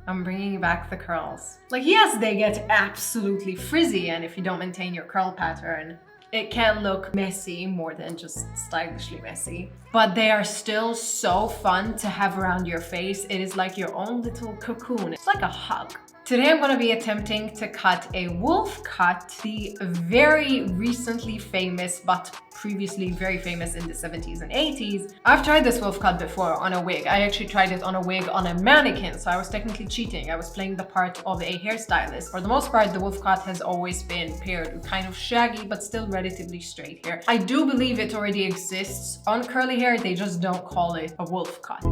I'm bringing back the curls. Like, yes, they get absolutely frizzy, and if you don't maintain your curl pattern, it can look messy more than just stylishly messy. But they are still so fun to have around your face. It is like your own little cocoon. It's like a hug. Today I'm going to be attempting to cut a wolf cut, the very recently famous but previously very famous in the 70s and 80s. I've tried this wolf cut before on a wig. I actually tried it on a wig on a mannequin, so I was technically cheating. I was playing the part of a hairstylist. For the most part, the wolf cut has always been paired with kind of shaggy but still relatively straight hair. I do believe it already exists on curly hair, they just don't call it a wolf cut.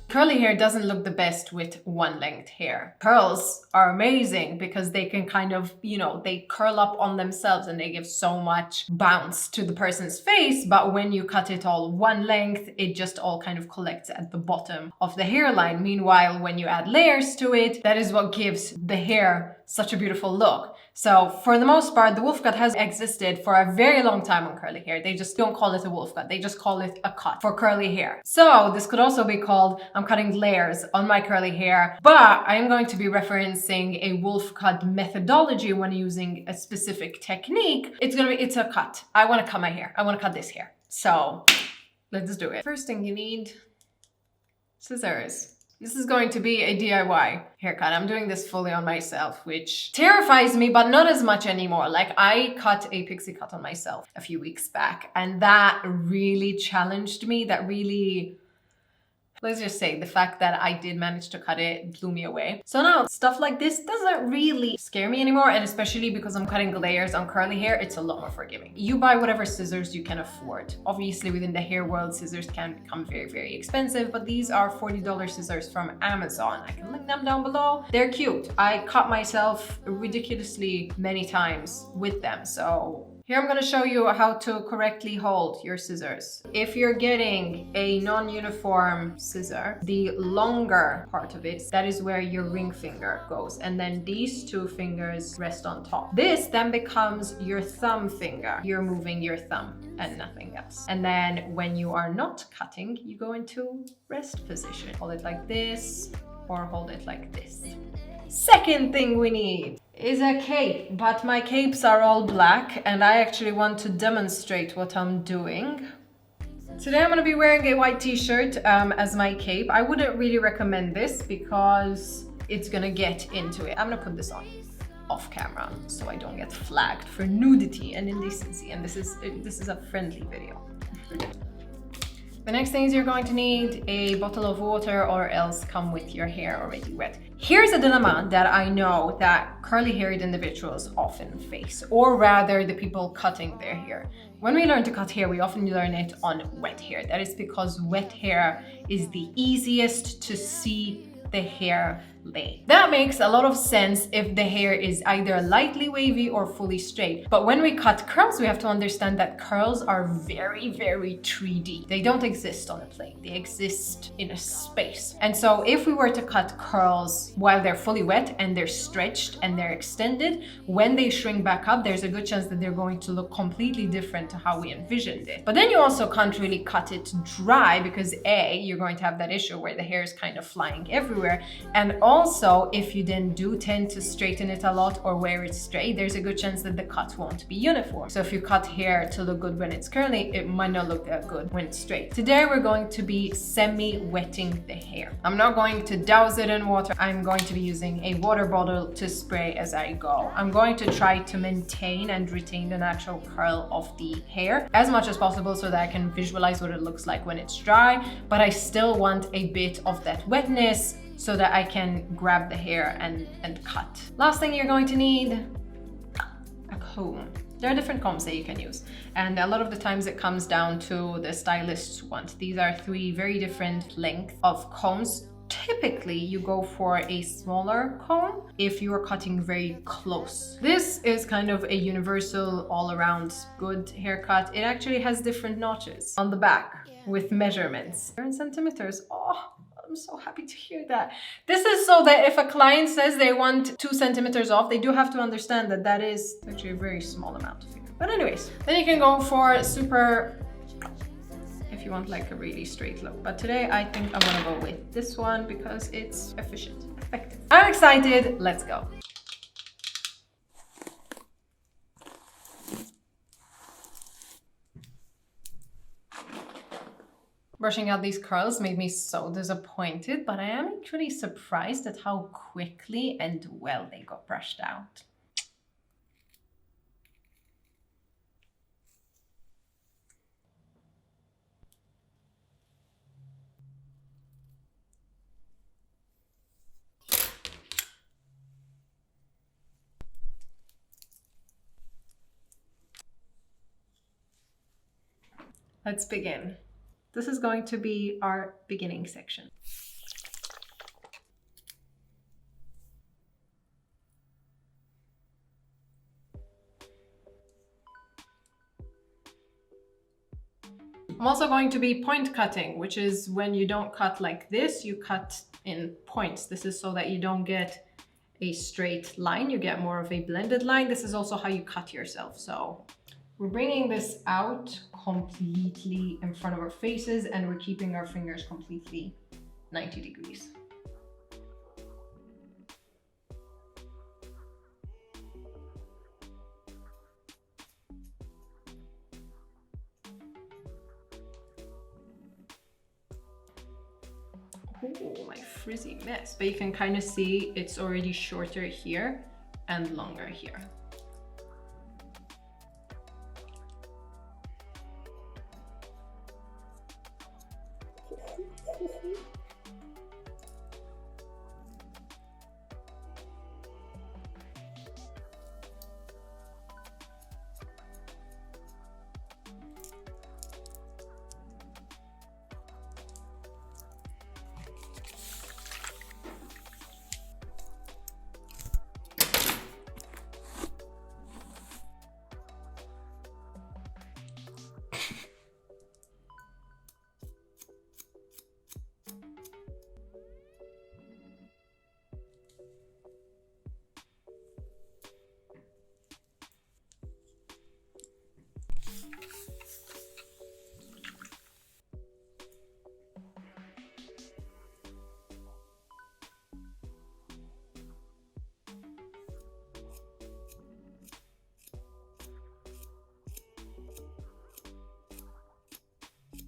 Curly hair doesn't look the best with one length hair. Curls are amazing because they can kind of, you know, they curl up on themselves and they give so much bounce to the person's face. But when you cut it all one length, it just all kind of collects at the bottom of the hairline. Meanwhile, when you add layers to it, that is what gives the hair such a beautiful look. So for the most part, the wolf cut has existed for a very long time on curly hair. They just don't call it a wolf cut. They just call it a cut for curly hair. So this could also be called, I'm cutting layers on my curly hair, but I'm going to be referencing a wolf cut methodology when using a specific technique. It's a cut. I want to cut my hair. I want to cut this hair. So let's do it. First thing you need, scissors. This is going to be a DIY haircut. I'm doing this fully on myself, which terrifies me, but not as much anymore. Like, I cut a pixie cut on myself a few weeks back, and that really challenged me. That really, let's just say, the fact that I did manage to cut it blew me away. So now stuff like this doesn't really scare me anymore, and especially because I'm cutting layers on curly hair, it's a lot more forgiving. You buy whatever scissors you can afford. Obviously, within the hair world, scissors can become very, very expensive, but these are $40 scissors from Amazon. I can link them down below. They're cute. I cut myself ridiculously many times with them, so here I'm going to show you how to correctly hold your scissors. If you're getting a non-uniform scissor, the longer part of it, that is where your ring finger goes. And then these two fingers rest on top. This then becomes your thumb finger. You're moving your thumb and nothing else. And then when you are not cutting, you go into rest position. Hold it like this or hold it like this. Second thing we need is a cape, but my capes are all black and I actually want to demonstrate what I'm doing. Today I'm going to be wearing a white t-shirt as my cape. I wouldn't really recommend this because it's going to get into it. I'm going to put this on off camera so I don't get flagged for nudity and indecency, and this is a friendly video. The next thing is you're going to need a bottle of water, or else come with your hair already wet. Here's a dilemma that I know that curly-haired individuals often face, or rather the people cutting their hair. When we learn to cut hair, we often learn it on wet hair. That is because wet hair is the easiest to see the hair lay. That makes a lot of sense if the hair is either lightly wavy or fully straight. But when we cut curls, we have to understand that curls are very, very 3D. They don't exist on a plane. They exist in a space. And so if we were to cut curls while they're fully wet and they're stretched and they're extended, when they shrink back up, there's a good chance that they're going to look completely different to how we envisioned it. But then you also can't really cut it dry because A, you're going to have that issue where the hair is kind of flying everywhere. And also, if you then do tend to straighten it a lot or wear it straight, there's a good chance that the cut won't be uniform. So if you cut hair to look good when it's curly, it might not look that good when it's straight. Today we're going to be semi-wetting the hair. I'm not going to douse it in water. I'm going to be using a water bottle to spray as I go. I'm going to try to maintain and retain the natural curl of the hair as much as possible so that I can visualize what it looks like when it's dry, but I still want a bit of that wetness so that I can grab the hair and cut. Last thing you're going to need, a comb. There are different combs that you can use, and a lot of the times it comes down to the stylist's want. These are 3 very different lengths of combs. Typically, you go for a smaller comb if you are cutting very close. This is kind of a universal all-around good haircut. It actually has different notches on the back with measurements. They're in centimeters. Oh, I'm so happy to hear that. This is so that if a client says they want 2 centimeters off, they do have to understand that that is actually a very small amount of hair. But anyways, then you can go for super, if if you want like a really straight look. But today I think I'm gonna go with this one because it's efficient, effective. I'm excited, let's go. Brushing out these curls made me so disappointed, but I am actually surprised at how quickly and well they got brushed out. Let's begin. This is going to be our beginning section. I'm also going to be point cutting, which is when you don't cut like this, you cut in points. This is so that you don't get a straight line, you get more of a blended line. This is also how you cut yourself. So we're bringing this out completely in front of our faces and we're keeping our fingers completely 90 degrees. Oh, my frizzy mess. But you can kind of see it's already shorter here and longer here.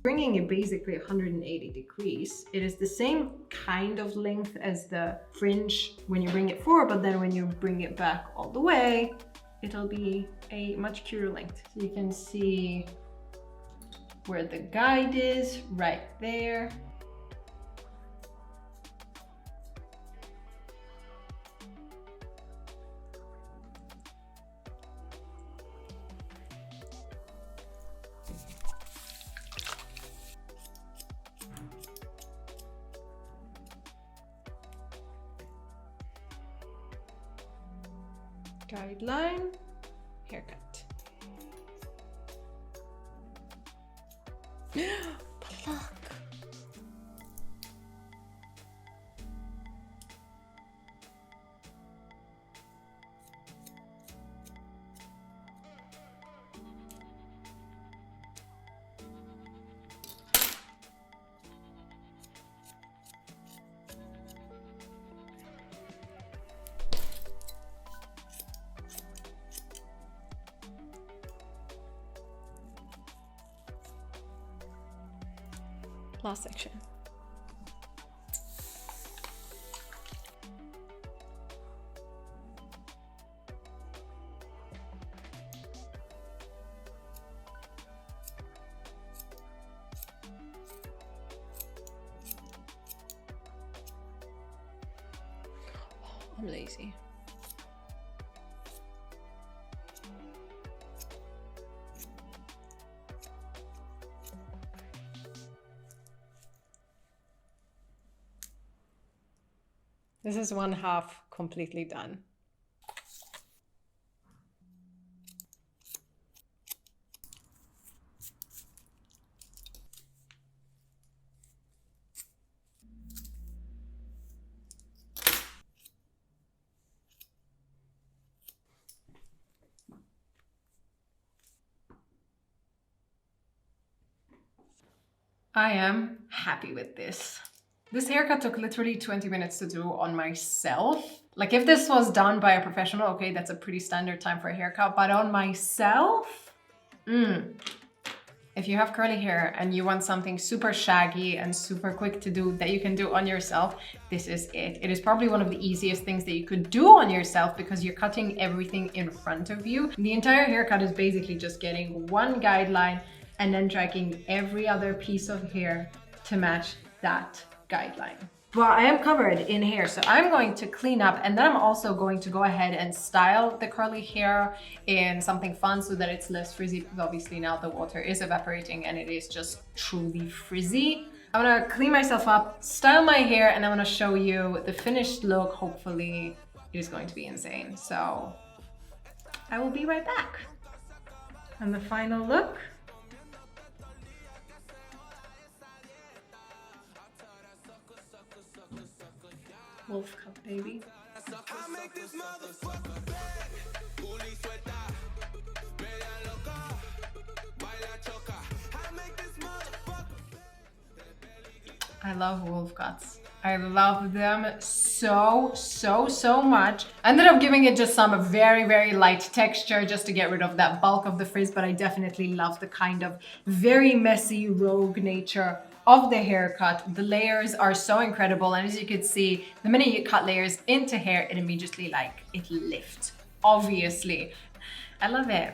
Bringing it basically 180 degrees, it is the same kind of length as the fringe when you bring it forward, but then when you bring it back all the way, it'll be a much cuter length. So you can see where the guide is, right there. Guideline, haircut. Pluck. Last section. Oh, I'm lazy. This is one half completely done. I am happy with this. This haircut took literally 20 minutes to do on myself. Like if this was done by a professional, okay, that's a pretty standard time for a haircut, but on myself, if you have curly hair and you want something super shaggy and super quick to do that you can do on yourself, this is it. It is probably one of the easiest things that you could do on yourself because you're cutting everything in front of you. The entire haircut is basically just getting one guideline and then dragging every other piece of hair to match that guideline. Well, I am covered in hair, so I'm going to clean up, and then I'm also going to go ahead and style the curly hair in something fun so that it's less frizzy, because obviously now the water is evaporating and it is just truly frizzy. I'm gonna clean myself up, style my hair, and I'm gonna show you the finished look. Hopefully it is going to be insane. So I will be right back. And the final look. Wolf cut, baby. I love wolf cuts. I love them so much. I ended up giving it just some very light texture just to get rid of that bulk of the frizz, but I definitely love the kind of very messy rogue nature of the haircut. The layers are so incredible, and as you can see, the minute you cut layers into hair, it immediately it lifts, obviously. I love it.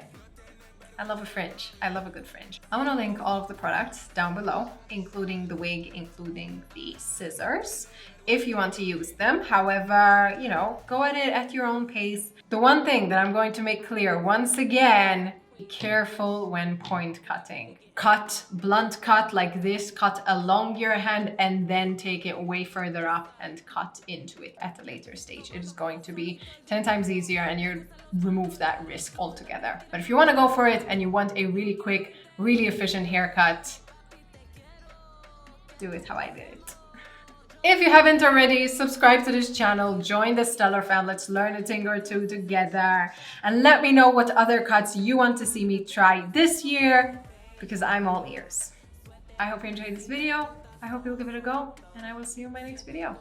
I love a fringe. I love a good fringe. I'm gonna link all of the products down below, including the wig, including the scissors, if you want to use them. However, you know, go at it at your own pace. The one thing that I'm going to make clear once again, be careful when point cutting. Cut, blunt cut like this, cut along your hand and then take it way further up and cut into it at a later stage. It is going to be 10 times easier and you remove that risk altogether. But if you want to go for it and you want a really quick, really efficient haircut, do it how I did it. If you haven't already, subscribe to this channel, join the Stella fam, let's learn a thing or two together, and let me know what other cuts you want to see me try this year, because I'm all ears. I hope you enjoyed this video, I hope you'll give it a go, and I will see you in my next video.